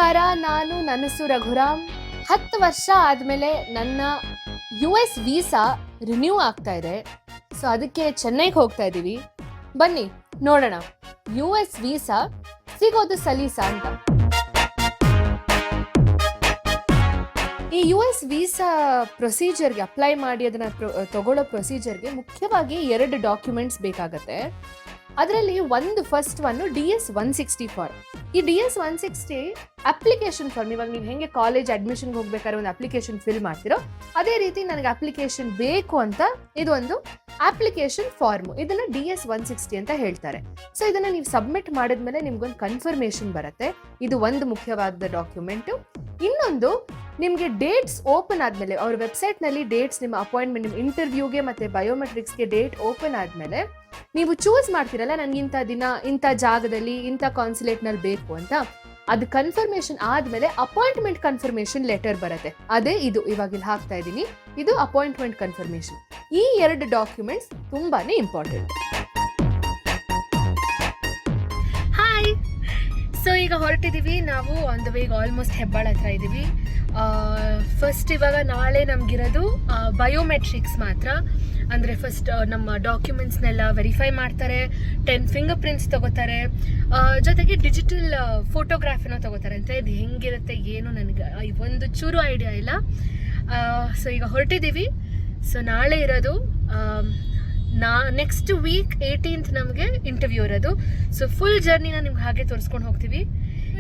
ನಮಸ್ಕಾರ, ನನ್ನ ಹೆಸರು ರಘುರಾಮ್. 10 ವರ್ಷ ಆದಮೇಲೆ ನನ್ನ US ವೀಸಾ ರಿನ್ಯೂ ಆಗ್ತಾ ಇದೆ. ಸೊ ಅದಕ್ಕೆ ಚೆನ್ನೈಗೆ ಹೋಗ್ತಾ ಇದ್ದೀವಿ. ಬನ್ನಿ ನೋಡೋಣ US ವೀಸಾ ಸಿಗೋದು ಸಲೀಸಾ ಅಂತ. ಈ US ವೀಸಾ ಪ್ರೊಸೀಜರ್ಗೆ ಅಪ್ಲೈ ಮಾಡಿ ಅದನ್ನು ತಗೊಳ್ಳೋ ಪ್ರೊಸೀಜರ್ಗೆ ಮುಖ್ಯವಾಗಿ 2 ಡಾಕ್ಯುಮೆಂಟ್ಸ್ ಬೇಕಾಗತ್ತೆ. ಅದರಲ್ಲಿ ಫಸ್ಟ್ ಒನ್ DS-160 ಫಾರ್ಮ್. ಈ DS-160 ಅಪ್ಲಿಕೇಶನ್ ಫಾರ್ಮ್. ಇವಾಗ ನೀವು ಹೆಂಗೆ ಕಾಲೇಜ್ ಅಡ್ಮಿಷನ್ಗೆ ಹೋಗ್ಬೇಕಾದ್ರೆ ಒಂದು ಅಪ್ಲಿಕೇಶನ್ ಫಿಲ್ ಮಾಡ್ತಿರೋ ಅದೇ ರೀತಿ ನನಗೆ ಅಪ್ಲಿಕೇಶನ್ ಬೇಕು ಅಂತ ಇದೊಂದು ಅಪ್ಲಿಕೇಶನ್ ಫಾರ್ಮು. ಇದನ್ನ DS-160 ಅಂತ ಹೇಳ್ತಾರೆ. ಸೊ ಇದನ್ನ ನೀವು ಸಬ್ಮಿಟ್ ಮಾಡಿದ್ಮೇಲೆ ನಿಮ್ಗೊಂದು ಕನ್ಫರ್ಮೇಶನ್ ಬರುತ್ತೆ. ಇದು ಒಂದು ಮುಖ್ಯವಾದ ಡಾಕ್ಯುಮೆಂಟು. ಇನ್ನೊಂದು, ನಿಮಗೆ ಡೇಟ್ಸ್ ಓಪನ್ ಆದಮೇಲೆ ಅವ್ರ ವೆಬ್ಸೈಟ್ನಲ್ಲಿ ಡೇಟ್ಸ್, ನಿಮ್ಮ ಅಪಾಯಿಂಟ್ಮೆಂಟ್, ನಿಮ್ಮ ಇಂಟರ್ವ್ಯೂಗೆ ಮತ್ತು ಬಯೋಮೆಟ್ರಿಕ್ಸ್ಗೆ ಡೇಟ್ ಓಪನ್ ಆದಮೇಲೆ ನೀವು ಚೂಸ್ ಮಾಡ್ತೀರಲ್ಲ, ನನಗೆ ಇಂಥ ದಿನ ಇಂಥ ಜಾಗದಲ್ಲಿ ಇಂಥ ಕಾನ್ಸುಲೇಟ್ನಲ್ಲಿ ಬೇಕು ಅಂತ. ಅದು ಕನ್ಫರ್ಮೇಷನ್ ಆದಮೇಲೆ ಅಪಾಯಿಂಟ್ಮೆಂಟ್ ಕನ್ಫರ್ಮೇಷನ್ ಲೆಟರ್ ಬರುತ್ತೆ. ಅದೇ ಇದು ಇವಾಗ ಇಲ್ಲಿ ಹಾಕ್ತಾ ಇದ್ದೀನಿ. ಇದು ಅಪಾಯಿಂಟ್ಮೆಂಟ್ ಕನ್ಫರ್ಮೇಷನ್. ಈ 2 ಡಾಕ್ಯುಮೆಂಟ್ಸ್ ತುಂಬಾನೇ ಇಂಪಾರ್ಟೆಂಟ್. ಹಾಯ್, ಸೊ ಈಗ ಹೊರಟಿದ್ದೀವಿ ನಾವು. On the way almost Hebbal ಹತ್ರ ಇದ್ದೀವಿ. ಫಸ್ಟ್ ಇವಾಗ ನಾಳೆ ನಮಗಿರೋದು ಬಯೋಮೆಟ್ರಿಕ್ಸ್ ಮಾತ್ರ. ಅಂದರೆ ಫಸ್ಟ್ ನಮ್ಮ ಡಾಕ್ಯುಮೆಂಟ್ಸ್ನೆಲ್ಲ ವೆರಿಫೈ ಮಾಡ್ತಾರೆ, 10 ಫಿಂಗರ್ ಪ್ರಿಂಟ್ಸ್ ತೊಗೋತಾರೆ, ಜೊತೆಗೆ ಡಿಜಿಟಲ್ ಫೋಟೋಗ್ರಾಫಿನೂ ತೊಗೋತಾರೆ ಅಂತ. ಇದು ಹೆಂಗಿರುತ್ತೆ ಏನು ನನಗೆ ಒಂದು ಚೂರು ಐಡಿಯಾ ಇಲ್ಲ. ಸೊ ಈಗ ಹೊರಟಿದ್ದೀವಿ. ಸೊ ನಾಳೆ ಇರೋದು, ನೆಕ್ಸ್ಟ್ ವೀಕ್ 18th ನಮಗೆ ಇಂಟರ್ವ್ಯೂ ಇರೋದು. ಸೊ ಫುಲ್ ಜರ್ನಿನ ನಿಮ್ಗೆ ಹಾಗೆ ತೋರಿಸ್ಕೊಂಡು ಹೋಗ್ತೀವಿ.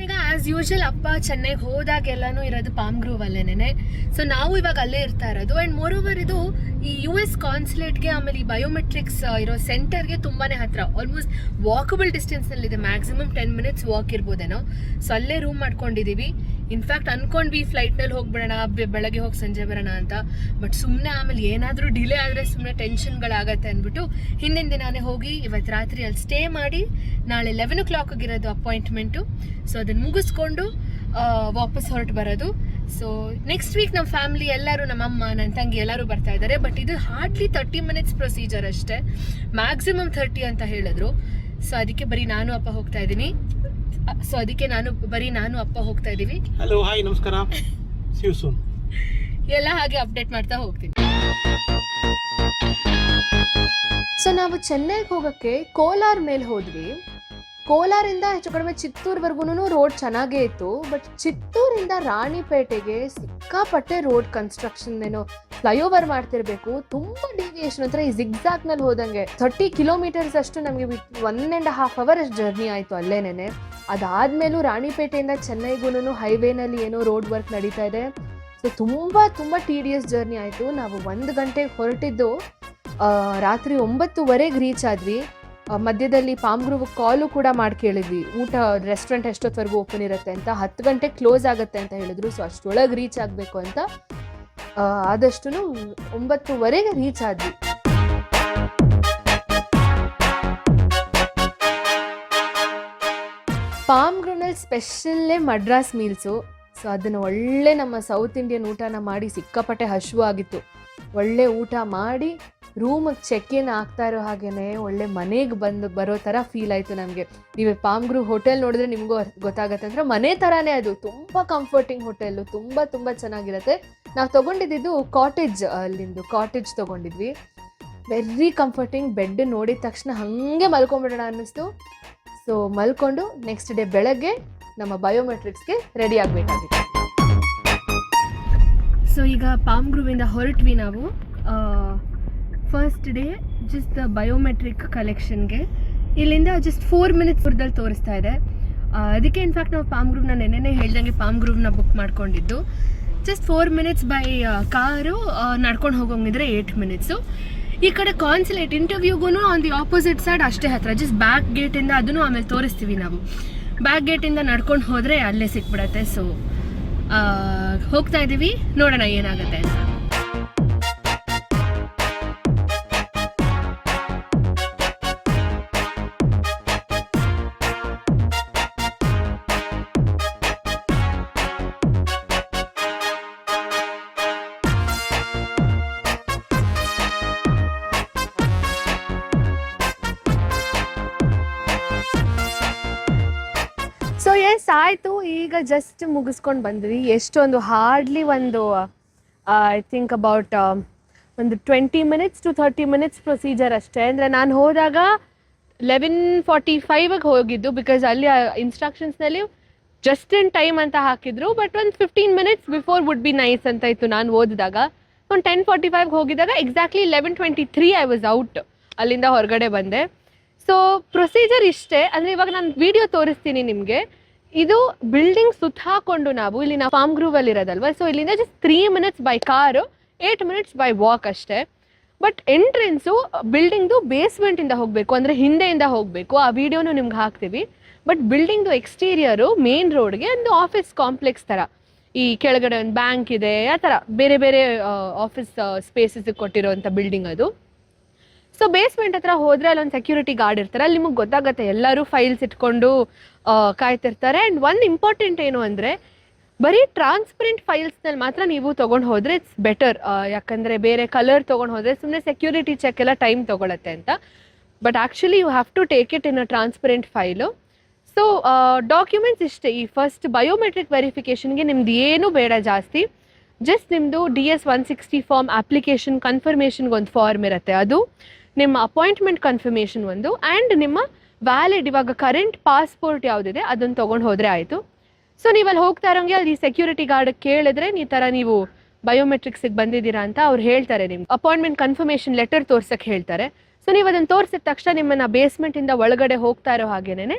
ಈಗ ಆ್ಯಸ್ ಯೂಶುವಲ್ ಅಪ್ಪ ಚೆನ್ನೈಗೆ ಹೋದಾಗೆಲ್ಲನೂ ಇರೋದು ಪಾಮ್ ಗ್ರೂವ್ ಅಲ್ಲೇನೆ. ಸೊ ನಾವು ಇವಾಗ ಅಲ್ಲೇ ಇರ್ತಾ ಇರೋದು. ಆ್ಯಂಡ್ ಮೋರ್ ಓವರ್ ಇದು ಈ US ಕಾನ್ಸುಲೇಟ್ಗೆ, ಆಮೇಲೆ ಈ ಬಯೋಮೆಟ್ರಿಕ್ಸ್ ಇರೋ ಸೆಂಟರ್ಗೆ ತುಂಬಾ ಹತ್ರ. ಆಲ್ಮೋಸ್ಟ್ ವಾಕಬಲ್ ಡಿಸ್ಟೆನ್ಸ್ನಲ್ಲಿದೆ. ಮ್ಯಾಕ್ಸಿಮಮ್ 10 minutes ವಾಕ್ ಇರ್ಬೋದೇನೋ. ಸೊ ಅಲ್ಲೇ ರೂಮ್ ಮಾಡ್ಕೊಂಡಿದ್ದೀವಿ. ಇನ್ಫ್ಯಾಕ್ಟ್ ಅಂದ್ಕೊಂಡ್ವಿ ಫ್ಲೈಟ್ನಲ್ಲಿ ಹೋಗ್ಬಿಡೋಣ, ಬೆಳಗ್ಗೆ ಹೋಗಿ ಸಂಜೆ ಬರೋಣ ಅಂತ. ಬಟ್ ಸುಮ್ಮನೆ ಆಮೇಲೆ ಏನಾದರೂ ಡಿಲೇ ಆದರೆ ಸುಮ್ಮನೆ ಟೆನ್ಷನ್ಗಳಾಗತ್ತೆ ಅಂದ್ಬಿಟ್ಟು ಹಿಂದಿನ ದಿನಾನೇ ಹೋಗಿ ಇವತ್ತು ರಾತ್ರಿ ಅಲ್ಲಿ ಸ್ಟೇ ಮಾಡಿ ನಾಳೆ 11 o'clock ಇರೋದು ಅಪಾಯಿಂಟ್ಮೆಂಟು. ಸೊ ಅದನ್ನು ಮುಗಿಸ್ಕೊಂಡು ವಾಪಸ್ ಹೊರಟು ಬರೋದು. ಸೊ ನೆಕ್ಸ್ಟ್ ವೀಕ್ ನಮ್ಮ ಫ್ಯಾಮಿಲಿ ಎಲ್ಲರೂ, ನಮ್ಮಮ್ಮ, ನನ್ನ ತಂಗಿ ಎಲ್ಲರೂ ಬರ್ತಾ ಇದ್ದಾರೆ. ಬಟ್ ಇದು ಹಾರ್ಡ್ಲಿ 30 minutes ಪ್ರೊಸೀಜರ್ ಅಷ್ಟೇ, ಮ್ಯಾಕ್ಸಿಮಮ್ 30 ಅಂತ ಹೇಳಿದ್ರು. ಸೊ ಅದಕ್ಕೆ ಬರೀ ನಾನು ಅಪ್ಪ ಹೋಗ್ತಾ ಇದ್ದೀನಿ. ನಾನು ಅಪ್ಪ ಹೋಗ್ತಾ ಇದ್ದೀವಿ. ಹಲೋ, ಹಾಯ್, ನಮಸ್ಕಾರ, ಸಿ ಯು ಸೂನ್. ಎಲ್ಲ ಹಾಗೆ ಅಪ್ಡೇಟ್ ಮಾಡ್ತಾ ಹೋಗ್ತೀನಿ. ಸೊ ನಾವು ಚೆನ್ನೈಗೆ ಹೋಗೋಕ್ಕೆ ಕೋಲಾರ ಮೇಲೆ ಹೋದ್ವಿ. ಕೋಲಾರಿಂದ ಹೆಚ್ಚು ಕಡಿಮೆ ಚಿತ್ತೂರ್ವರೆಗೂ ರೋಡ್ ಚೆನ್ನಾಗೇ ಇತ್ತು. ಬಟ್ ಚಿತ್ತೂರಿಂದ ರಾಣಿಪೇಟೆಗೆ ಸಿಕ್ಕಾಪಟ್ಟೆ ರೋಡ್ ಕನ್ಸ್ಟ್ರಕ್ಷನ್, ಏನೋ ಫ್ಲೈಓವರ್ ಮಾಡ್ತಿರ್ಬೇಕು. ತುಂಬ ಡಿವಿಯೇಷನ್, ಒಂಥರ ಈ ಜಿಗ್ಜಾಗ್ನಲ್ಲಿ ಹೋದಂಗೆ 30 kilometers ಅಷ್ಟು ನಮಗೆ 1.5 hours ಜರ್ನಿ ಆಯಿತು ಅಲ್ಲೇನೆ. ಅದಾದಮೇಲೂ ರಾಣಿಪೇಟೆಯಿಂದ ಚೆನ್ನೈಗೂ ಹೈವೇನಲ್ಲಿ ಏನೋ ರೋಡ್ ವರ್ಕ್ ನಡೀತಾ ಇದೆ. ಸೊ ತುಂಬ ಟೀಡಿಯಸ್ ಜರ್ನಿ ಆಯಿತು. ನಾವು 1 ಗಂಟೆಗೆ ಹೊರಟಿದ್ದು ರಾತ್ರಿ 9:30 ರೀಚ್ ಆದ್ವಿ. ಮಧ್ಯದಲ್ಲಿ ಪಾಮ್ ಗ್ರೂವ್ ಕಾಲು ಕೂಡ ಮಾಡಿ ಕೇಳಿದ್ವಿ, ಊಟ ರೆಸ್ಟೋರೆಂಟ್ ಎಷ್ಟೊತ್ತವರೆಗೂ ಓಪನ್ ಇರುತ್ತೆ ಅಂತ. 10 ಗಂಟೆಗೆ ಕ್ಲೋಸ್ ಆಗುತ್ತೆ ಅಂತ ಹೇಳಿದ್ರು. ಸೊ ಅಷ್ಟೊಳಗೆ ರೀಚ್ ಆಗಬೇಕು ಅಂತ ಆದಷ್ಟು 9:30 ರೀಚ್ ಆದ್ವಿ. ಪಾಮ್ ಗ್ರೂವ್ನಲ್ಲಿ ಸ್ಪೆಷಲ್ಲೇ ಮಡ್ರಾಸ್ ಮೀಲ್ಸು. ಸೊ ಅದನ್ನು ಒಳ್ಳೆ ನಮ್ಮ ಸೌತ್ ಇಂಡಿಯನ್ ಊಟನ ಮಾಡಿ ಸಿಕ್ಕಾಪಟ್ಟೆ ಹಸಿವು ಆಗಿತ್ತು. ಒಳ್ಳೆ ಊಟ ಮಾಡಿ ರೂಮಿಗೆ ಚೆಕ್ ಇನ್ ಆಗ್ತಾ ಇರೋ ಹಾಗೇನೆ ಒಳ್ಳೆ ಮನೆಗೆ ಬರೋ ಥರ ಫೀಲ್ ಆಯಿತು ನಮಗೆ. ನೀವು ಪಾಮ್ ಗ್ರೂವ್ ಹೋಟೆಲ್ ನೋಡಿದ್ರೆ ನಿಮಗೂ ಗೊತ್ತಾಗತ್ತೆ. ಅಂದರೆ ಮನೆ ಥರನೇ ಅದು. ತುಂಬ ಕಂಫರ್ಟಿಂಗ್ ಹೋಟೆಲ್ಲು, ತುಂಬ ಚೆನ್ನಾಗಿರುತ್ತೆ. ನಾವು ತೊಗೊಂಡಿದ್ದು ಕಾಟೇಜ್ ತೊಗೊಂಡಿದ್ವಿ. Very comforting. ಬೆಡ್ ನೋಡಿದ ತಕ್ಷಣ ಹಾಗೆ ಮಲ್ಕೊಂಡ್ಬಿಡೋಣ ಅನ್ನಿಸ್ತು. ಸೊ ಮಲ್ಕೊಂಡು ನೆಕ್ಸ್ಟ್ ಡೇ ಬೆಳಗ್ಗೆ ನಮ್ಮ ಬಯೋಮೆಟ್ರಿಕ್ಸ್ಗೆ ರೆಡಿ ಆಗಬೇಕಾಗಿತ್ತು. ಸೊ ಈಗ ಪಾಮ್ ಗ್ರೂವಿಂದ ಹೊರಟ್ವಿ ನಾವು. ಫಸ್ಟ್ ಡೇ ಜಸ್ಟ್ ಬಯೋಮೆಟ್ರಿಕ್ ಕಲೆಕ್ಷನ್ಗೆ ಇಲ್ಲಿಂದ ಜಸ್ಟ್ 4 minutes ದೂರದಲ್ಲಿ ತೋರಿಸ್ತಾ ಇದೆ. ಅದಕ್ಕೆ ಇನ್ಫ್ಯಾಕ್ಟ್ ನಾವು ಪಾಮ್ ಗ್ರೂವ್ನ ನೆನ್ನೆನೇ ಹೇಳ್ದಂಗೆ ಪಾಮ್ ಗ್ರೂವ್ನ ಬುಕ್ ಮಾಡ್ಕೊಂಡಿದ್ದು. ಜಸ್ಟ್ 4 minutes ಬೈ ಕಾರು, ನಡ್ಕೊಂಡು ಹೋಗೋಂಗಿದ್ರೆ 8 minutes. ಈ ಕಡೆ ಕಾನ್ಸುಲೇಟ್ ಇಂಟರ್ವ್ಯೂಗೂ ಆನ್ ದಿ ಆಪೋಸಿಟ್ ಸೈಡ್ ಅಷ್ಟೇ ಹತ್ರ. ಜಸ್ಟ್ ಬ್ಯಾಕ್ ಗೇಟಿಂದ ಅದನ್ನು ಆಮೇಲೆ ತೋರಿಸ್ತೀವಿ ನಾವು. ಬ್ಯಾಕ್ ಗೇಟಿಂದ ನಡ್ಕೊಂಡು ಹೋದರೆ ಅಲ್ಲೇ ಸಿಕ್ಬಿಡತ್ತೆ. ಸೊ ಹೋಗ್ತಾ ಇದ್ದೀವಿ, ನೋಡೋಣ ಏನಾಗುತ್ತೆ ಅಂತ. ಸೊ ಎಸ್ ಆಯಿತು, ಈಗ ಜಸ್ಟ್ ಮುಗಿಸ್ಕೊಂಡು ಬಂದ್ವಿ. ಎಷ್ಟೊಂದು ಹಾರ್ಡ್ಲಿ ಒಂದು ಐ ಥಿಂಕ್ ಅಬೌಟ್ ಒಂದು 20 ಮಿನಿಟ್ಸ್ to 30 ಮಿನಿಟ್ಸ್ ಪ್ರೊಸೀಜರ್ ಅಷ್ಟೇ. ಅಂದರೆ ನಾನು ಹೋದಾಗ 11:45ಗೆ ಹೋಗಿದ್ದು, ಬಿಕಾಸ್ ಅಲ್ಲಿ ಇನ್ಸ್ಟ್ರಕ್ಷನ್ಸ್ನಲ್ಲಿ ಜಸ್ಟ್ ಇನ್ ಟೈಮ್ ಅಂತ ಹಾಕಿದ್ರು. ಬಟ್ ಒಂದು 15 minutes before would be nice ಅಂತ ಇತ್ತು ನಾನು ಓದಿದಾಗ. ಒಂದು 10:45ಗೆ ಹೋಗಿದ್ದಾಗ ಎಕ್ಸಾಕ್ಟ್ಲಿ 11:23 ಐ ವಾಸ್ ಔಟ್, ಅಲ್ಲಿಂದ ಹೊರಗಡೆ ಬಂದೆ. ಸೊ ಪ್ರೊಸೀಜರ್ ಇಷ್ಟೇ. ಅಂದರೆ ಇವಾಗ ನಾನು ವಿಡಿಯೋ ತೋರಿಸ್ತೀನಿ ನಿಮಗೆ. ಇದು ಬಿಲ್ಡಿಂಗ್ ಸುತ್ತ ಹಾಕೊಂಡು ನಾವು ಇಲ್ಲಿ ಫಾರ್ಮ್ ಗ್ರೂವಲ್ಲಿ ಇರೋದಲ್ವ, ಸೊ ಇಲ್ಲಿಂದ just 3 minutes by car, 8 minutes by walk ಅಷ್ಟೇ. ಬಟ್ ಎಂಟ್ರೆನ್ಸು ಬಿಲ್ಡಿಂಗ್ದು ಬೇಸ್ಮೆಂಟಿಂದ ಹೋಗಬೇಕು, ಅಂದರೆ ಹಿಂದೆಯಿಂದ ಹೋಗಬೇಕು. ಆ ವಿಡಿಯೋನು ನಿಮ್ಗೆ ಹಾಕ್ತೀವಿ. ಬಟ್ ಬಿಲ್ಡಿಂಗ್ದು ಎಕ್ಸ್ಟೀರಿಯರು ಮೇನ್ ರೋಡ್ಗೆ ಒಂದು ಆಫೀಸ್ ಕಾಂಪ್ಲೆಕ್ಸ್ ಥರ, ಈ ಕೆಳಗಡೆ ಒಂದು ಬ್ಯಾಂಕ್ ಇದೆ, ಆ ಥರ ಬೇರೆ ಬೇರೆ ಆಫೀಸ್ ಸ್ಪೇಸಸ್ ಕೊಟ್ಟಿರೋವಂಥ ಬಿಲ್ಡಿಂಗ್ ಅದು. ಸೊ ಬೇಸ್ಮೆಂಟ್ ಹತ್ರ ಹೋದರೆ ಅಲ್ಲೊಂದು ಸೆಕ್ಯೂರಿಟಿ ಗಾರ್ಡ್ ಇರ್ತಾರೆ, ಅಲ್ಲಿ ನಿಮಗೆ ಗೊತ್ತಾಗುತ್ತೆ ಎಲ್ಲರೂ ಫೈಲ್ಸ್ ಇಟ್ಕೊಂಡು ಕಾಯ್ತಿರ್ತಾರೆ. ಆ್ಯಂಡ್ ಒಂದು ಇಂಪಾರ್ಟೆಂಟ್ ಏನು ಅಂದರೆ, ಬರೀ ಟ್ರಾನ್ಸ್ಪರೆಂಟ್ ಫೈಲ್ಸ್ನಲ್ಲಿ ಮಾತ್ರ ನೀವು ತೊಗೊಂಡು ಹೋದರೆ ಇಟ್ಸ್ ಬೆಟರ್. ಯಾಕಂದರೆ ಬೇರೆ ಕಲರ್ ತೊಗೊಂಡು ಹೋದರೆ ಸುಮ್ಮನೆ ಸೆಕ್ಯೂರಿಟಿ ಚೆಕ್ ಎಲ್ಲ ಟೈಮ್ ತೊಗೊಳತ್ತೆ ಅಂತ. But actually you have to take it in a transparent file. So documents ಇಷ್ಟೇ. ಈ ಫಸ್ಟ್ ಬಯೋಮೆಟ್ರಿಕ್ ವೆರಿಫಿಕೇಷನ್ಗೆ ನಿಮ್ದು ಏನೂ ಬೇಡ ಜಾಸ್ತಿ. ಜಸ್ಟ್ ನಿಮ್ಮದು DS 160 ಫಾರ್ಮ್ ಅಪ್ಲಿಕೇಶನ್ ಕನ್ಫರ್ಮೇಷನ್ಗೆ ಒಂದು ಫಾರ್ಮ್ ಇರುತ್ತೆ, ಅದು ನಿಮ್ಮ ಅಪಾಯಿಂಟ್ಮೆಂಟ್ ಕನ್ಫರ್ಮೇಷನ್ ಒಂದು, ಆ್ಯಂಡ್ ನಿಮ್ಮ ವ್ಯಾಲಿಡ್ ಇವಾಗ ಕರೆಂಟ್ ಪಾಸ್ಪೋರ್ಟ್ ಯಾವುದಿದೆ ಅದನ್ನು ತೊಗೊಂಡು ಹೋದರೆ ಆಯಿತು. ಸೊ ನೀವು ಅಲ್ಲಿ ಹೋಗ್ತಾ ಇರೋಂಗೆ ಅಲ್ಲಿ ಸೆಕ್ಯೂರಿಟಿ ಗಾರ್ಡ್ ಕೇಳಿದ್ರೆ ಈ ಥರ ನೀವು ಬಯೋಮೆಟ್ರಿಕ್ಸಿಗೆ ಬಂದಿದ್ದೀರಾ ಅಂತ ಅವ್ರು ಹೇಳ್ತಾರೆ. ನಿಮ್ಗೆ ಅಪಾಯಿಂಟ್ಮೆಂಟ್ ಕನ್ಫರ್ಮೇಷನ್ ಲೆಟರ್ ತೋರ್ಸಕ್ಕೆ ಹೇಳ್ತಾರೆ. ಸೊ ನೀವು ಅದನ್ನು ತೋರಿಸಿದ ತಕ್ಷಣ ನಿಮ್ಮನ್ನು ಬೇಸ್ಮೆಂಟಿಂದ ಒಳಗಡೆ ಹೋಗ್ತಾ ಇರೋ ಹಾಗೇನೆ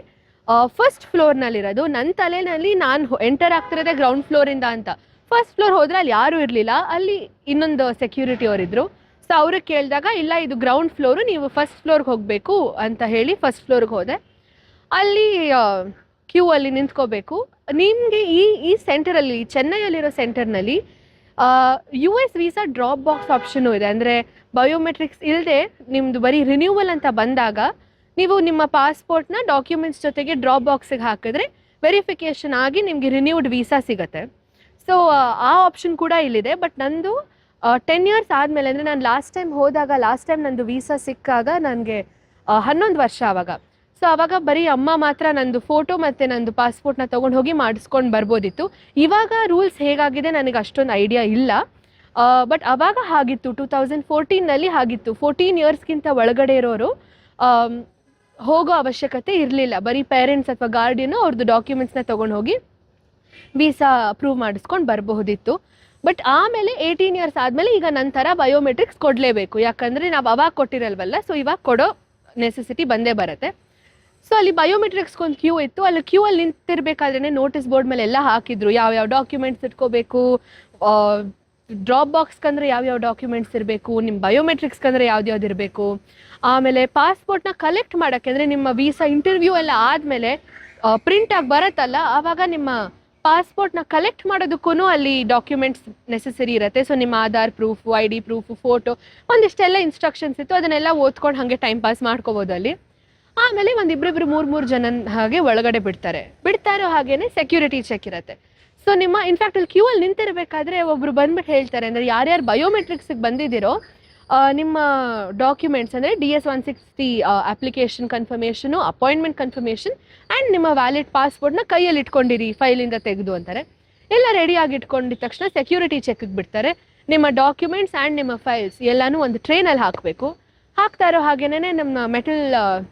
ಫಸ್ಟ್ ಫ್ಲೋರ್ನಲ್ಲಿರೋದು. ನನ್ನ ತಲೆಯಲ್ಲಿ ನಾನು ಎಂಟರ್ ಆಗ್ತಿರೋದೇ ಗ್ರೌಂಡ್ ಫ್ಲೋರಿಂದ ಅಂತ. ಫಸ್ಟ್ ಫ್ಲೋರ್ ಹೋದರೆ ಅಲ್ಲಿ ಯಾರೂ ಇರಲಿಲ್ಲ, ಅಲ್ಲಿ ಇನ್ನೊಂದು ಸೆಕ್ಯೂರಿಟಿ ಅವರಿದ್ದರು. ಸೊ ಅವ್ರಿಗೆ ಕೇಳಿದಾಗ ಇಲ್ಲ ಇದು ಗ್ರೌಂಡ್ ಫ್ಲೋರು, ನೀವು ಫಸ್ಟ್ ಫ್ಲೋರ್ಗೆ ಹೋಗಬೇಕು ಅಂತ ಹೇಳಿ ಫಸ್ಟ್ ಫ್ಲೋರ್ಗೆ ಹೋದೆ. ಅಲ್ಲಿ ಕ್ಯೂ ಅಲ್ಲಿ ನಿಂತ್ಕೋಬೇಕು. ನಿಮಗೆ ಈ ಸೆಂಟರಲ್ಲಿ, ಚೆನ್ನೈಯಲ್ಲಿರೋ ಸೆಂಟರ್ನಲ್ಲಿ US visa drop box option ಇದೆ. ಅಂದರೆ ಬಯೋಮೆಟ್ರಿಕ್ಸ್ ಇಲ್ಲದೆ ನಿಮ್ಮದು ಬರೀ ರಿನ್ಯೂವಲ್ ಅಂತ ಬಂದಾಗ ನೀವು ನಿಮ್ಮ ಪಾಸ್ಪೋರ್ಟ್ನ ಡಾಕ್ಯುಮೆಂಟ್ಸ್ ಜೊತೆಗೆ ಡ್ರಾಪ್ ಬಾಕ್ಸಿಗೆ ಹಾಕಿದ್ರೆ ವೆರಿಫಿಕೇಷನ್ ಆಗಿ ನಿಮಗೆ ರಿನ್ಯೂಡ್ ವೀಸಾ ಸಿಗುತ್ತೆ. ಸೊ ಆ ಆಪ್ಷನ್ ಕೂಡ ಇಲ್ಲಿದೆ. ಬಟ್ ನಂದು 10 ಇಯರ್ಸ್ ಆದಮೇಲೆ, ಅಂದರೆ ನಾನು ಲಾಸ್ಟ್ ಟೈಮ್ ನಂದು ವೀಸಾ ಸಿಕ್ಕಾಗ ನನಗೆ 11 ವರ್ಷ ಆವಾಗ. ಸೊ ಆವಾಗ ಬರೀ ಅಮ್ಮ ಮಾತ್ರ ನಂದು ಫೋಟೋ ಮತ್ತು ನಂದು ಪಾಸ್ಪೋರ್ಟ್ನ ತೊಗೊಂಡು ಹೋಗಿ ಮಾಡಿಸ್ಕೊಂಡು ಬರ್ಬೋದಿತ್ತು. ಇವಾಗ ರೂಲ್ಸ್ ಹೇಗಾಗಿದೆ ನನಗೆ ಅಷ್ಟೊಂದು ಐಡಿಯಾ ಇಲ್ಲ. ಬಟ್ ಆವಾಗ ಹಾಗಿತ್ತು, 2014ನಲ್ಲಿ ಹಾಗಿತ್ತು. 14 ಇಯರ್ಸ್ಗಿಂತ ಒಳಗಡೆ ಇರೋರು ಹೋಗೋ ಅವಶ್ಯಕತೆ ಇರಲಿಲ್ಲ. ಬರೀ ಪೇರೆಂಟ್ಸ್ ಅಥವಾ ಗಾರ್ಡಿಯನು ಅವ್ರದ್ದು ಡಾಕ್ಯುಮೆಂಟ್ಸ್ನ ತೊಗೊಂಡು ಹೋಗಿ ವೀಸಾ ಅಪ್ರೂವ್ ಮಾಡಿಸ್ಕೊಂಡು ಬರಬಹುದಿತ್ತು. ಬಟ್ ಆಮೇಲೆ 18 ಇಯರ್ಸ್ ಆದಮೇಲೆ ಈಗ ನಂತರ ಬಯೋಮೆಟ್ರಿಕ್ಸ್ ಕೊಡಲೇಬೇಕು, ಯಾಕಂದರೆ ನಾವು ಅವಾಗ ಕೊಟ್ಟಿರಲ್ವಲ್ಲ. ಸೊ ಇವಾಗ ಕೊಡೋ ನೆಸೆಸಿಟಿ ಬಂದೇ ಬರುತ್ತೆ. ಸೊ ಅಲ್ಲಿ ಬಯೋಮೆಟ್ರಿಕ್ಸ್ಗೊಂದು ಕ್ಯೂ ಇತ್ತು. ಅಲ್ಲಿ ಕ್ಯೂ ಅಲ್ಲಿ ನಿಂತಿರ್ಬೇಕಾದ್ರೆ ನೋಟಿಸ್ ಬೋರ್ಡ್ ಮೇಲೆ ಎಲ್ಲ ಹಾಕಿದ್ರು ಯಾವ್ಯಾವ ಡಾಕ್ಯುಮೆಂಟ್ಸ್ ಇಟ್ಕೋಬೇಕು, ಡ್ರಾಪ್ ಬಾಕ್ಸ್ಗಂದ್ರೆ ಯಾವ್ಯಾವ ಡಾಕ್ಯುಮೆಂಟ್ಸ್ ಇರಬೇಕು, ನಿಮ್ಮ ಬಯೋಮೆಟ್ರಿಕ್ಸ್ಗಂದ್ರೆ ಯಾವ್ದು ಇರಬೇಕು. ಆಮೇಲೆ ಪಾಸ್ಪೋರ್ಟ್ನ ಕಲೆಕ್ಟ್ ಮಾಡೋಕ್ಕೆ, ಅಂದರೆ ನಿಮ್ಮ ವೀಸಾ ಇಂಟರ್ವ್ಯೂ ಎಲ್ಲ ಆದಮೇಲೆ ಪ್ರಿಂಟಾಗಿ ಬರುತ್ತಲ್ಲ, ಆವಾಗ ನಿಮ್ಮ ಪಾಸ್ಪೋರ್ಟ್ನ ಕಲೆಕ್ಟ್ ಮಾಡೋದಕ್ಕೂ ಅಲ್ಲಿ ಡಾಕ್ಯುಮೆಂಟ್ಸ್ ನೆಸೆಸರಿ ಇರುತ್ತೆ. ಸೊ ನಿಮ್ಮ Aadhaar proof, ID proof, photo, ಒಂದಿಷ್ಟೆಲ್ಲ ಇನ್ಸ್ಟ್ರಕ್ಷನ್ಸ್ ಇತ್ತು. ಅದನ್ನೆಲ್ಲ ಓದ್ಕೊಂಡು ಹಾಗೆ ಟೈಮ್ ಪಾಸ್ ಮಾಡ್ಕೋಬೋದು ಅಲ್ಲಿ. ಆಮೇಲೆ ಒಂದು ಇಬ್ಬರಿಬ್ರು 3 ಜನ ಹಾಗೆ ಒಳಗಡೆ ಬಿಡ್ತಾರೋ ಹಾಗೇನೆ ಸೆಕ್ಯೂರಿಟಿ ಚೆಕ್ ಇರುತ್ತೆ. ಸೊ ನಿಮ್ಮ ಇನ್ಫ್ಯಾಕ್ಟ್ ಅಲ್ಲಿ ಕ್ಯೂ ಅಲ್ಲಿ ನಿಂತಿರಬೇಕಾದ್ರೆ ಒಬ್ರು ಬಂದ್ಬಿಟ್ಟು ಹೇಳ್ತಾರೆ, ಅಂದರೆ ಯಾರ್ಯಾರು ಬಯೋಮೆಟ್ರಿಕ್ಸಿಗೆ ಬಂದಿದ್ದೀರೋ ನಿಮ್ಮ ಡಾಕ್ಯುಮೆಂಟ್ಸ್ ಅಂದರೆ DS 160 application confirmation, appointment confirmation and ನಿಮ್ಮ ವ್ಯಾಲಿಡ್ ಪಾಸ್ಪೋರ್ಟ್ನ ಕೈಯಲ್ಲಿ ಇಟ್ಕೊಂಡಿರಿ ಫೈಲಿಂದ ತೆಗೆದು ಅಂತಾರೆ. ಎಲ್ಲ ರೆಡಿಯಾಗಿ ಇಟ್ಕೊಂಡಿದ ತಕ್ಷಣ ಸೆಕ್ಯೂರಿಟಿ ಚೆಕ್ಗೆ ಬಿಡ್ತಾರೆ. ನಿಮ್ಮ ಡಾಕ್ಯುಮೆಂಟ್ಸ್ ಆ್ಯಂಡ್ ನಿಮ್ಮ ಫೈಲ್ಸ್ ಎಲ್ಲನೂ ಒಂದು ಟ್ರೈನಲ್ಲಿ ಹಾಕಬೇಕು. ಹಾಕ್ತಾ ಇರೋ ಹಾಗೇನೆ ನಮ್ಮ ಮೆಟಲ್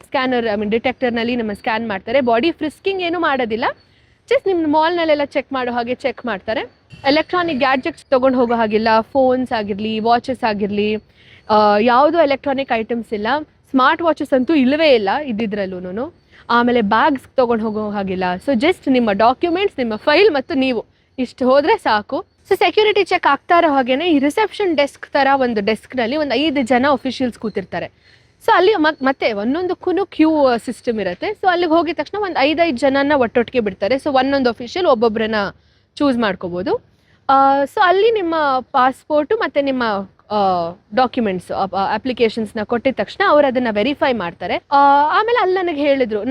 ಸ್ಕ್ಯಾನರ್, ಡಿಟೆಕ್ಟರ್ನಲ್ಲಿ ನಮ್ಮ ಸ್ಕ್ಯಾನ್ ಮಾಡ್ತಾರೆ. ಬಾಡಿ ಫ್ರಿಸ್ಕಿಂಗ್ ಏನೂ ಮಾಡೋದಿಲ್ಲ, ಜಸ್ಟ್ ನಿಮ್ಮ ಮಾಲ್ನಲ್ಲೆಲ್ಲ ಚೆಕ್ ಮಾಡೋ ಹಾಗೆ ಚೆಕ್ ಮಾಡ್ತಾರೆ. ಎಲೆಕ್ಟ್ರಾನಿಕ್ ಗ್ಯಾಡ್ಜೆಟ್ಸ್ ತೊಗೊಂಡು ಹೋಗೋ ಹಾಗಿಲ್ಲ, ಫೋನ್ಸ್ ಆಗಿರಲಿ, ವಾಚಸ್ ಆಗಿರಲಿ, ಯಾವುದೂ ಎಲೆಕ್ಟ್ರಾನಿಕ್ ಐಟಮ್ಸ್ ಇಲ್ಲ. ಸ್ಮಾರ್ಟ್ ವಾಚಸ್ ಅಂತೂ ಇಲ್ಲವೇ ಇಲ್ಲ ಇದ್ದಿದ್ರಲ್ಲೂ. ಆಮೇಲೆ ಬ್ಯಾಗ್ಸ್ ತೊಗೊಂಡು ಹೋಗೋ ಹಾಗಿಲ್ಲ. ಸೊ ಜಸ್ಟ್ ನಿಮ್ಮ ಡಾಕ್ಯುಮೆಂಟ್ಸ್, ನಿಮ್ಮ ಫೈಲ್ ಮತ್ತು ನೀವು ಇಷ್ಟು ಹೋದರೆ ಸಾಕು. ಸೊ ಸೆಕ್ಯೂರಿಟಿ ಚೆಕ್ ಆಗ್ತಾ ಇರೋ ಹಾಗೇನೆ ಈ ರಿಸೆಪ್ಷನ್ ಡೆಸ್ಕ್ ಥರ ಒಂದು ಡೆಸ್ಕ್ನಲ್ಲಿ ಒಂದು 5 ಜನ ಅಫಿಷಿಯಲ್ಸ್ ಕೂತಿರ್ತಾರೆ. ಸೊ ಅಲ್ಲಿ ಮತ್ತೆ ಒಂದೊಂದಕ್ಕೂ ಕ್ಯೂ ಸಿಸ್ಟಮ್ ಇರುತ್ತೆ. ಸೊ ಅಲ್ಲಿಗೆ ಹೋಗಿದ ತಕ್ಷಣ ಒಂದು 5 ಜನನ ಒಟ್ಟೊಟ್ಟಿಗೆ ಬಿಡ್ತಾರೆ. ಸೊ ಒಂದೊಂದು ಅಫಿಷಿಯಲ್ ಒಬ್ಬೊಬ್ಬರನ್ನ ಚೂಸ್ ಮಾಡ್ಕೋಬೋದು. ಸೊ ಅಲ್ಲಿ ನಿಮ್ಮ ಪಾಸ್ಪೋರ್ಟು ಮತ್ತು ನಿಮ್ಮ ಡಾಕ್ಯುಮೆಂಟ್ಸ್ ಅಪ್ಲಿಕೇಶನ್ಸ್ನ ಕೊಟ್ಟಿದ ತಕ್ಷಣ ಅವ್ರು ಅದನ್ನು ವೆರಿಫೈ ಮಾಡ್ತಾರೆ. ಆಮೇಲೆ ಅಲ್ಲಿ ನನಗೆ ಹೇಳಿದರು,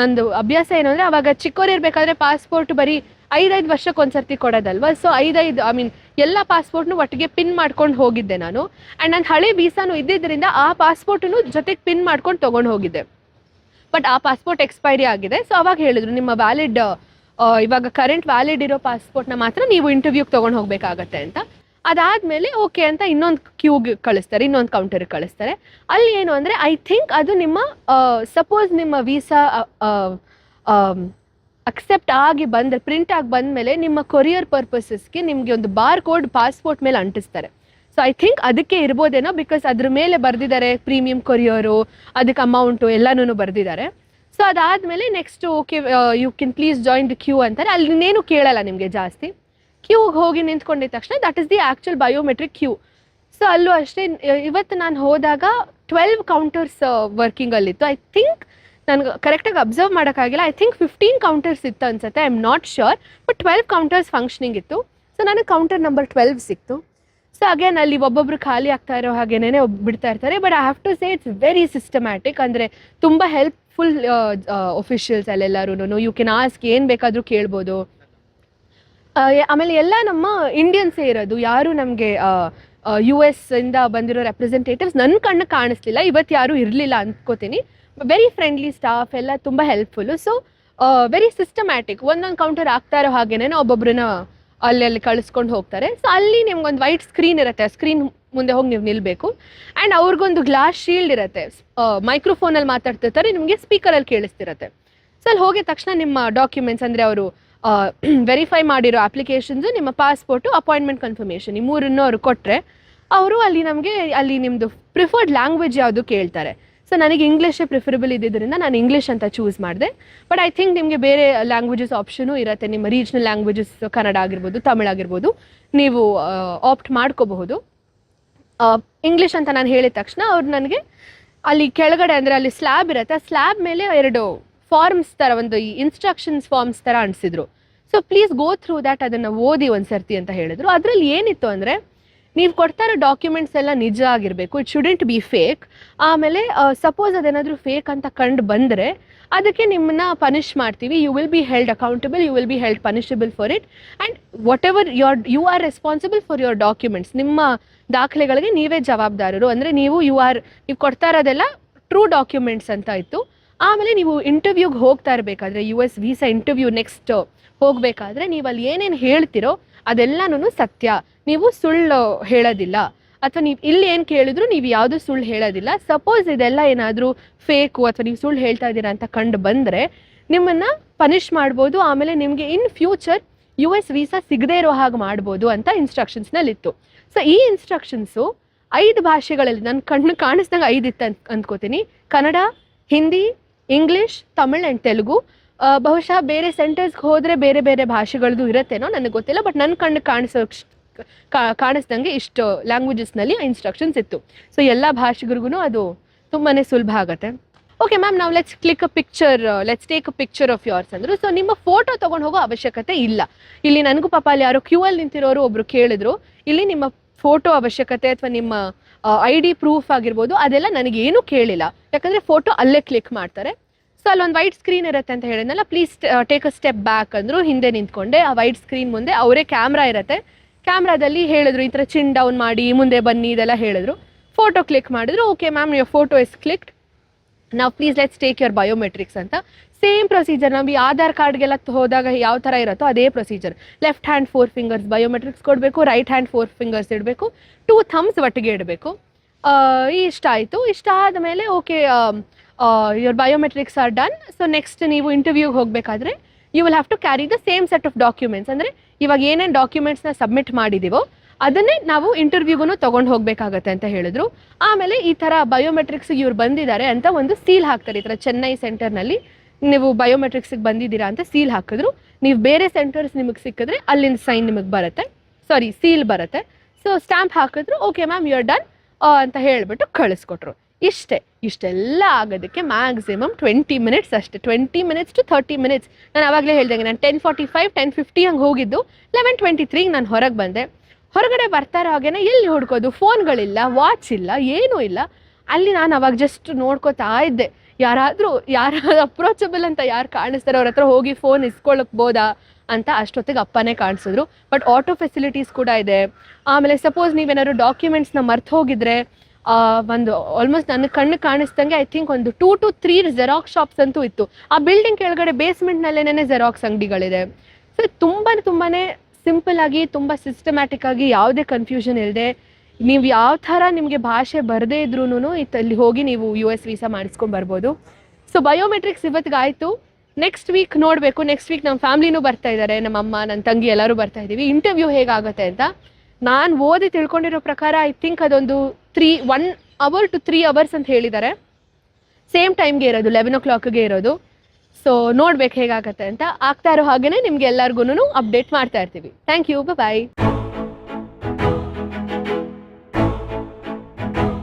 ನಂದು ಅಭ್ಯಾಸ ಏನು ಅಂದರೆ, ಅವಾಗ ಚಿಕ್ಕವರಿರ್ಬೇಕಾದ್ರೆ ಪಾಸ್ಪೋರ್ಟ್ ಬರೀ 5 ವರ್ಷಕ್ಕೆ ಒಂದ್ಸರ್ತಿ ಕೊಡೋದಲ್ವ. ಸೊ 5 ಎಲ್ಲ ಪಾಸ್ಪೋರ್ಟ್ನು ಒಟ್ಟಿಗೆ ಪಿನ್ ಮಾಡ್ಕೊಂಡು ಹೋಗಿದ್ದೆ ನಾನು. ಆ್ಯಂಡ್ ನನ್ನ ಹಳೆ ವೀಸಾನು ಇದ್ದಿದ್ದರಿಂದ ಆ ಪಾಸ್ಪೋರ್ಟನ್ನು ಜೊತೆಗೆ ಪಿನ್ ಮಾಡ್ಕೊಂಡು ತೊಗೊಂಡು ಹೋಗಿದ್ದೆ. ಬಟ್ ಆ ಪಾಸ್ಪೋರ್ಟ್ ಎಕ್ಸ್ಪೈರಿ ಆಗಿದೆ. ಸೊ ಅವಾಗ ಹೇಳಿದ್ರು ನಿಮ್ಮ ವ್ಯಾಲಿಡ್ ಇವಾಗ ಕರೆಂಟ್ ವ್ಯಾಲಿಡ್ ಇರೋ ಪಾಸ್ಪೋರ್ಟ್ನ ಮಾತ್ರ ನೀವು ಇಂಟರ್ವ್ಯೂಗೆ ತೊಗೊಂಡು ಹೋಗಬೇಕಾಗತ್ತೆ ಅಂತ. ಅದಾದಮೇಲೆ ಓಕೆ ಅಂತ ಇನ್ನೊಂದು ಕ್ಯೂಗೆ ಕಳಿಸ್ತಾರೆ, ಇನ್ನೊಂದು ಕೌಂಟರ್ಗೆ ಕಳಿಸ್ತಾರೆ. ಅಲ್ಲಿ ಏನು ಅಂದರೆ ಐ ಥಿಂಕ್ ಅದು ನಿಮ್ಮ ಸಪೋಸ್ ನಿಮ್ಮ ವೀಸಾ ಅಕ್ಸೆಪ್ಟ್ ಆಗಿ ಬಂದರೆ, ಪ್ರಿಂಟ್ ಆಗಿ ಬಂದಮೇಲೆ ನಿಮ್ಮ ಕೊರಿಯರ್ ಪರ್ಪಸಸ್ಗೆ ನಿಮಗೆ ಒಂದು ಬಾರ್ ಕೋಡ್ ಪಾಸ್ಪೋರ್ಟ್ ಮೇಲೆ ಅಂಟಿಸ್ತಾರೆ. ಸೊ ಐ ಥಿಂಕ್ ಅದಕ್ಕೆ ಇರ್ಬೋದೇನೋ, ಬಿಕಾಸ್ ಅದ್ರ ಮೇಲೆ ಬರೆದಿದ್ದಾರೆ ಪ್ರೀಮಿಯಂ ಕೊರಿಯರು, ಅದಕ್ಕೆ ಅಮೌಂಟು ಎಲ್ಲನೂ ಬರೆದಿದ್ದಾರೆ. ಸೊ ಅದಾದಮೇಲೆ next okay you can please join the queue ಅಂತಾರೆ. ಅಲ್ಲಿ ಇನ್ನೇನು ಕೇಳಲ್ಲ ನಿಮಗೆ ಜಾಸ್ತಿ. ಕ್ಯೂಗೆ ಹೋಗಿ ನಿಂತ್ಕೊಂಡಿದ್ದ ತಕ್ಷಣ that is the actual biometric queue. So ಅಲ್ಲೂ ಅಷ್ಟೇ, ಇವತ್ತು ನಾನು ಹೋದಾಗ 12 ಕೌಂಟರ್ಸ್ ವರ್ಕಿಂಗಲ್ಲಿತ್ತು. ಐ ಥಿಂಕ್ ನನಗೆ ಕರೆಕ್ಟಾಗಿ ಅಬ್ಸರ್ವ್ ಮಾಡೋಕ್ಕಾಗಿಲ್ಲ. ಐ ಥಿಂಕ್ 15 ಕೌಂಟರ್ಸ್ ಇತ್ತು ಅನ್ಸುತ್ತೆ, I am not sure, but 12 counters functioning ಇತ್ತು. ಸೊ ನನಗೆ ಕೌಂಟರ್ ನಂಬರ್ 12 ಸಿಕ್ತು. ಸೊ ಅಗೇನ್ ಅಲ್ಲಿ ಒಬ್ಬೊಬ್ರು ಖಾಲಿ ಆಗ್ತಾ ಇರೋ ಹಾಗೇನೇ ಬಿಡ್ತಾ ಇರ್ತಾರೆ. But I have to say it's very systematic. ಅಂದರೆ ತುಂಬ ಹೆಲ್ಪ್ಫುಲ್ ಒಫಿಷಿಯಲ್ಸ್ ಅಲ್ಲೆಲ್ಲರೂ. ಯು ಕ್ಯಾನ್ ಆಸ್ಕ್, ಏನು ಬೇಕಾದರೂ ಕೇಳ್ಬೋದು. ಆಮೇಲೆ ಎಲ್ಲ ನಮ್ಮ ಇಂಡಿಯನ್ಸೇ ಇರೋದು, ಯಾರು ನಮಗೆ US ಇಂದ ಬಂದಿರೋ ರೆಪ್ರೆಸೆಂಟೇಟಿವ್ಸ್ ನನ್ನ ಕಣ್ಣು ಕಾಣಿಸ್ಲಿಲ್ಲ. ಇವತ್ತು ಯಾರೂ ಇರಲಿಲ್ಲ ಅಂದ್ಕೋತೀನಿ. ವೆರಿ ಫ್ರೆಂಡ್ಲಿ ಸ್ಟಾಫ್, ಎಲ್ಲ ತುಂಬ ಹೆಲ್ಪ್ಫುಲ್ಲು. So very systematic. ಒಂದೊಂದು ಕೌಂಟರ್ ಆಗ್ತಾ ಇರೋ ಹಾಗೇನೆ ಒಬ್ಬೊಬ್ರನ್ನ ಅಲ್ಲಿ ಕಳಿಸ್ಕೊಂಡು ಹೋಗ್ತಾರೆ. ಸೊ ಅಲ್ಲಿ ನಿಮ್ಗೊಂದು ವೈಟ್ ಸ್ಕ್ರೀನ್ ಇರುತ್ತೆ, ಆ ಸ್ಕ್ರೀನ್ ಮುಂದೆ ಹೋಗಿ ನೀವು ನಿಲ್ಲಬೇಕು. ಆ್ಯಂಡ್ ಅವ್ರಿಗೊಂದು ಗ್ಲಾಸ್ ಶೀಲ್ಡ್ ಇರುತ್ತೆ, ಮೈಕ್ರೋಫೋನಲ್ಲಿ ಮಾತಾಡ್ತಿರ್ತಾರೆ, ನಿಮಗೆ ಸ್ಪೀಕರಲ್ಲಿ ಕೇಳಿಸ್ತಿರುತ್ತೆ. ಸೊ ಅಲ್ಲಿ ಹೋಗಿದ ತಕ್ಷಣ ನಿಮ್ಮ ಡಾಕ್ಯುಮೆಂಟ್ಸ್, ಅಂದರೆ ಅವರು ವೆರಿಫೈ ಮಾಡಿರೋ ಅಪ್ಲಿಕೇಶನ್ಸು, ನಿಮ್ಮ ಪಾಸ್ಪೋರ್ಟು, ಅಪಾಯಿಂಟ್ಮೆಂಟ್ ಕನ್ಫರ್ಮೇಷನ್, ಈ ಮೂರನ್ನು ಅವರು ಕೊಟ್ಟರೆ ಅವರು ಅಲ್ಲಿ ನಮಗೆ ಅಲ್ಲಿ ನಿಮ್ಮದು ಪ್ರಿಫರ್ಡ್ ಲ್ಯಾಂಗ್ವೇಜ್ ಯಾವುದು ಕೇಳ್ತಾರೆ. ಸೊ ನನಗೆ ಇಂಗ್ಲೀಷೇ ಪ್ರಿಫರಬಲ್ ಇದ್ದಿದ್ದರಿಂದ ನಾನು ಇಂಗ್ಲೀಷ್ ಅಂತ ಚೂಸ್ ಮಾಡಿದೆ. ಬಟ್ ಐ ಥಿಂಕ್ ನಿಮಗೆ ಬೇರೆ ಲ್ಯಾಂಗ್ವೇಜಸ್ ಆಪ್ಷನು ಇರುತ್ತೆ, ನಿಮ್ಮ ರೀಜ್ನಲ್ ಲ್ಯಾಂಗ್ವೇಜಸ್ ಕನ್ನಡ ಆಗಿರ್ಬೋದು, ತಮಿಳ್ ಆಗಿರ್ಬೋದು, ನೀವು ಆಪ್ಟ್ ಮಾಡ್ಕೋಬಹುದು. ಇಂಗ್ಲೀಷ್ ಅಂತ ನಾನು ಹೇಳಿದ ತಕ್ಷಣ ಅವ್ರು ನನಗೆ ಅಲ್ಲಿ ಕೆಳಗಡೆ, ಅಂದರೆ ಅಲ್ಲಿ ಸ್ಲ್ಯಾಬ್ ಇರುತ್ತೆ, ಆ ಸ್ಲ್ಯಾಬ್ ಮೇಲೆ 2 ಫಾರ್ಮ್ಸ್ ಥರ, ಒಂದು ಇನ್ಸ್ಟ್ರಕ್ಷನ್ಸ್ ಫಾರ್ಮ್ಸ್ ಥರ ಅನಿಸಿದ್ರು. So please go through that, ಅದನ್ನು ಓದಿ ಒಂದು ಸರ್ತಿ ಅಂತ ಹೇಳಿದ್ರು. ಅದರಲ್ಲಿ ಏನಿತ್ತು ಅಂದರೆ, ನೀವು ಕೊಡ್ತಾ ಇರೋ ಡಾಕ್ಯುಮೆಂಟ್ಸ್ ಎಲ್ಲ ನಿಜ ಆಗಿರಬೇಕು, ಇಟ್ ಶುಡೆಂಟ್ ಬಿ ಫೇಕ್. ಆಮೇಲೆ ಸಪೋಸ್ ಅದೇನಾದರೂ ಫೇಕ್ ಅಂತ ಕಂಡು ಬಂದರೆ ಅದಕ್ಕೆ ನಿಮ್ಮನ್ನ ಪನಿಷ್ ಮಾಡ್ತೀವಿ. You will be held accountable, you will be held punishable for it. And whatever you are responsible for your documents. ನಿಮ್ಮ ದಾಖಲೆಗಳಿಗೆ ನೀವೇ ಜವಾಬ್ದಾರರು. ಅಂದರೆ ನೀವು ಕೊಡ್ತಾ ಇರೋದೆಲ್ಲ ಟ್ರೂ ಡಾಕ್ಯುಮೆಂಟ್ಸ್ ಅಂತ ಇತ್ತು. ಆಮೇಲೆ ನೀವು ಇಂಟರ್ವ್ಯೂಗೆ ಹೋಗ್ತಾ ಇರಬೇಕಾದ್ರೆ, US ವೀಸಾ ಇಂಟರ್ವ್ಯೂ ನೆಕ್ಸ್ಟ್ ಹೋಗಬೇಕಾದ್ರೆ, ನೀವು ಅಲ್ಲಿ ಏನೇನು ಹೇಳ್ತಿರೋ ಅದೆಲ್ಲನೂ ಸತ್ಯ, ನೀವು ಸುಳ್ಳು ಹೇಳೋದಿಲ್ಲ. ಅಥವಾ ನೀವು ಇಲ್ಲಿ ಏನು ಕೇಳಿದ್ರು ನೀವು ಯಾವುದೂ ಸುಳ್ಳು ಹೇಳೋದಿಲ್ಲ. ಸಪೋಸ್ ಇದೆಲ್ಲ ಏನಾದರೂ ಫೇಕು ಅಥವಾ ನೀವು ಸುಳ್ಳು ಹೇಳ್ತಾ ಇದ್ದೀರಾ ಅಂತ ಕಂಡು ಬಂದರೆ ನಿಮ್ಮನ್ನು ಪನಿಷ್ ಮಾಡ್ಬೋದು. ಆಮೇಲೆ ನಿಮಗೆ ಇನ್ ಫ್ಯೂಚರ್ US ವೀಸಾ ಸಿಗದೇ ಇರೋ ಹಾಗೆ ಮಾಡ್ಬೋದು ಅಂತ ಇನ್ಸ್ಟ್ರಕ್ಷನ್ಸ್ನಲ್ಲಿತ್ತು. ಸೊ ಈ ಇನ್ಸ್ಟ್ರಕ್ಷನ್ಸು 5 ಭಾಷೆಗಳಲ್ಲಿ, ನನ್ನ ಕಣ್ಣು ಕಾಣಿಸ್ದಂಗೆ 5 ಇತ್ತು ಅಂದ್ಕೋತೀನಿ. Kannada, Hindi, English, Tamil and Telugu. ಬಹುಶಃ ಬೇರೆ ಸೆಂಟರ್ಸ್ಗೆ ಹೋದರೆ ಬೇರೆ ಬೇರೆ ಭಾಷೆಗಳದ್ದು ಇರುತ್ತೇನೋ, ನನಗೆ ಗೊತ್ತಿಲ್ಲ. ಬಟ್ ನನ್ನ ಕಣ್ಣು ಕಾಣಿಸ್ದಂಗೆ ಇಷ್ಟು ಲ್ಯಾಂಗ್ವೇಜಸ್ನಲ್ಲಿ ಇನ್ಸ್ಟ್ರಕ್ಷನ್ಸ್ ಇತ್ತು. ಸೊ ಎಲ್ಲ ಭಾಷೆಗಳಿಗೂ ಅದು ತುಂಬಾ ಸುಲಭ ಆಗುತ್ತೆ. ಓಕೆ ಮ್ಯಾಮ್, ನಾವು let's click a picture, let's take a picture of yours ಅಂದರು. ಸೊ ನಿಮ್ಮ ಫೋಟೋ ತೊಗೊಂಡು ಹೋಗೋ ಅವಶ್ಯಕತೆ ಇಲ್ಲ. ಇಲ್ಲಿ ನನಗೂ ಪಾಪ ಅಲ್ಲಿ ಯಾರೋ ಕ್ಯೂ ಅಲ್ಲಿ ನಿಂತಿರೋರು ಒಬ್ರು ಕೇಳಿದ್ರು, ಇಲ್ಲಿ ನಿಮ್ಮ ಫೋಟೋ ಅವಶ್ಯಕತೆ ಅಥವಾ ನಿಮ್ಮ ID ಪ್ರೂಫ್ ಆಗಿರ್ಬೋದು ಅದೆಲ್ಲ ನನಗೇನು ಕೇಳಿಲ್ಲ, ಯಾಕಂದರೆ ಫೋಟೋ ಅಲ್ಲೇ ಕ್ಲಿಕ್ ಮಾಡ್ತಾರೆ. ಸೊ ಅಲ್ಲೊಂದು ವೈಟ್ ಸ್ಕ್ರೀನ್ ಇರುತ್ತೆ ಅಂತ ಹೇಳಿದ್ನಲ್ಲ, please take a step back ಅಂದರು. ಹಿಂದೆ ನಿಂತ್ಕೊಂಡೆ. ಆ ವೈಟ್ ಸ್ಕ್ರೀನ್ ಮುಂದೆ ಅವರೇ ಕ್ಯಾಮ್ರಾ ಇರುತ್ತೆ, ಕ್ಯಾಮ್ರಾದಲ್ಲಿ ಹೇಳಿದ್ರು ಈ ಥರ ಚಿನ್ ಡೌನ್ ಮಾಡಿ ಮುಂದೆ ಬನ್ನಿ ಇದೆಲ್ಲ ಹೇಳಿದ್ರು. ಫೋಟೋ ಕ್ಲಿಕ್ ಮಾಡಿದ್ರು. Okay ma'am, your photo is clicked, ನಾವು please let's take your biometrics ಅಂತ. ಸೇಮ್ ಪ್ರೊಸೀಜರ್, ನಾವು ಈ ಆಧಾರ್ ಕಾರ್ಡ್ಗೆಲ್ಲ ಹೋದಾಗ ಯಾವ ಥರ ಇರುತ್ತೋ ಅದೇ procedure. Left hand 4 fingers biometrics ಕೊಡಬೇಕು, ರೈಟ್ ಹ್ಯಾಂಡ್ 4 ಫಿಂಗರ್ಸ್ ಇಡಬೇಕು, 2 ಥಮ್ಸ್ ಒಟ್ಟಿಗೆ ಇಡಬೇಕು. ಇಷ್ಟ ಆಯಿತು. ಇಷ್ಟ ಆದಮೇಲೆ okay, your biometrics are done. So next ನೀವು ಇಂಟರ್ವ್ಯೂಗೆ ಹೋಗಬೇಕಾದ್ರೆ you will have to carry the same set of documents. ಅಂದರೆ ಇವಾಗ ಏನೇನು ಡಾಕ್ಯುಮೆಂಟ್ಸ್ನ ಸಬ್ಮಿಟ್ ಮಾಡಿದ್ದೀವೋ ಅದನ್ನೇ ನಾವು ಇಂಟರ್ವ್ಯೂಗೂ ತೊಗೊಂಡು ಹೋಗಬೇಕಾಗತ್ತೆ ಅಂತ ಹೇಳಿದ್ರು. ಆಮೇಲೆ ಈ ಥರ ಬಯೋಮೆಟ್ರಿಕ್ಸಿಗೆ ಇವ್ರು ಬಂದಿದ್ದಾರೆ ಅಂತ ಒಂದು ಸೀಲ್ ಹಾಕ್ತಾರೆ. ಈ ಥರ ಚೆನ್ನೈ ಸೆಂಟರ್ನಲ್ಲಿ ನೀವು ಬಯೋಮೆಟ್ರಿಕ್ಸಿಗೆ ಬಂದಿದ್ದೀರಾ ಅಂತ ಸೀಲ್ ಹಾಕಿದ್ರು. ನೀವು ಬೇರೆ ಸೆಂಟರ್ಸ್ ನಿಮಗೆ ಸಿಕ್ಕಿದ್ರೆ ಅಲ್ಲಿಂದ ಸೈನ್ ನಿಮಗೆ ಬರುತ್ತೆ, ಸೀಲ್ ಬರುತ್ತೆ. ಸೊ ಸ್ಟ್ಯಾಂಪ್ ಹಾಕಿದ್ರು. Okay ma'am, you are done ಅಂತ ಹೇಳಿಬಿಟ್ಟು ಕಳಿಸ್ಕೊಟ್ರು. ಇಷ್ಟೆಲ್ಲ ಆಗೋದಕ್ಕೆ ಮ್ಯಾಕ್ಸಿಮಮ್ 20 ಮಿನಿಟ್ಸ್ ಅಷ್ಟೇ, 20 ಮಿನಿಟ್ಸ್ ಟು 30 ಮಿನಿಟ್ಸ್. ನಾನು ಆವಾಗಲೇ ಹೇಳ್ದಂಗೆ ನಾನು 10:45 10:50 ಹಂಗೆ ಹೋಗಿದ್ದು, 11:23 ನಾನು ಹೊರಗೆ ಬಂದೆ. ಹೊರಗಡೆ ಬರ್ತಾರೋ ಹಾಗೇನೆ ಎಲ್ಲಿ ಹುಡ್ಕೋದು, ಫೋನ್ಗಳಿಲ್ಲ, ವಾಚ್ ಇಲ್ಲ, ಏನೂ ಇಲ್ಲ. ಅಲ್ಲಿ ನಾನು ಅವಾಗ ಜಸ್ಟ್ ನೋಡ್ಕೋತಾ ಇದ್ದೆ, ಯಾರಾದರೂ ಅಪ್ರೋಚಬಲ್ ಅಂತ ಯಾರು ಕಾಣಿಸ್ತಾರೆ ಅವ್ರ ಹತ್ರ ಹೋಗಿ ಫೋನ್ ಇಸ್ಕೊಳ್ಳೋಕ್ಬೋದಾ ಅಂತ. ಅಷ್ಟೊತ್ತಿಗೆ ಅಪ್ಪನೇ ಕಾಣಿಸಿದ್ರು. ಬಟ್ ಆಟೋ ಫೆಸಿಲಿಟೀಸ್ ಕೂಡ ಇದೆ. ಆಮೇಲೆ ಸಪೋಸ್ ನೀವೇನಾದ್ರು ಡಾಕ್ಯುಮೆಂಟ್ಸ್ನ ಮರ್ತು ಹೋಗಿದ್ರೆ ಒಂದು ಆಲ್ಮೋಸ್ಟ್ ನನ್ನ ಕಣ್ಣು ಕಾಣಿಸ್ದಂಗೆ ಐ ಥಿಂಕ್ ಒಂದು 2 to 3 ಜೆರಾಕ್ಸ್ ಶಾಪ್ಸ್ ಅಂತೂ ಇತ್ತು. ಆ ಬಿಲ್ಡಿಂಗ್ ಕೆಳಗಡೆ ಬೇಸ್ಮೆಂಟ್ನಲ್ಲೇನೆ ಜೆರಾಕ್ಸ್ ಅಂಗಡಿಗಳಿದೆ. ಸೊ ತುಂಬಾ ಸಿಂಪಲ್ ಆಗಿ, ತುಂಬ ಸಿಸ್ಟಮ್ಯಾಟಿಕ್ ಆಗಿ, ಯಾವುದೇ ಕನ್ಫ್ಯೂಷನ್ ಇಲ್ಲದೆ, ನೀವು ಯಾವ ಥರ ನಿಮಗೆ ಭಾಷೆ ಬರದೇ ಇದ್ರೂ ಅಲ್ಲಿ ಹೋಗಿ ನೀವು US ವೀಸಾ ಮಾಡಿಸ್ಕೊಂಡು ಬರ್ಬೋದು. ಸೊ ಬಯೋಮೆಟ್ರಿಕ್ಸ್ ಇವತ್ತಿಗೆ ಆಯಿತು. ನೆಕ್ಸ್ಟ್ ವೀಕ್ ನೋಡಬೇಕು. ನೆಕ್ಸ್ಟ್ ವೀಕ್ ನಮ್ಮ ಫ್ಯಾಮ್ಲಿನೂ ಬರ್ತಾ ಇದ್ದಾರೆ, ನಮ್ಮ ಅಮ್ಮ, ನನ್ನ ತಂಗಿ ಎಲ್ಲರೂ ಬರ್ತಾ ಇದ್ದೀವಿ. ಇಂಟರ್ವ್ಯೂ ಹೇಗಾಗುತ್ತೆ ಅಂತ ನಾನು ಓದಿ ತಿಳ್ಕೊಂಡಿರೋ ಪ್ರಕಾರ ಐ ಥಿಂಕ್ ಅದೊಂದು 1 hour to 3 hours ಅಂತ ಹೇಳಿದ್ದಾರೆ. ಸೇಮ್ ಟೈಮ್ಗೆ ಇರೋದು, 11 o'clockಗೆ ಇರೋದು. ಸೊ ನೋಡ್ಬೇಕು ಹೇಗಾಗತ್ತೆ ಅಂತ. ಆಗ್ತಾ ಇರೋ ಹಾಗೇನೆ ನಿಮ್ಗೆ ಎಲ್ಲರಿಗೂ ಅಪ್ಡೇಟ್ ಮಾಡ್ತಾ ಇರ್ತೀವಿ. Thank you, bye.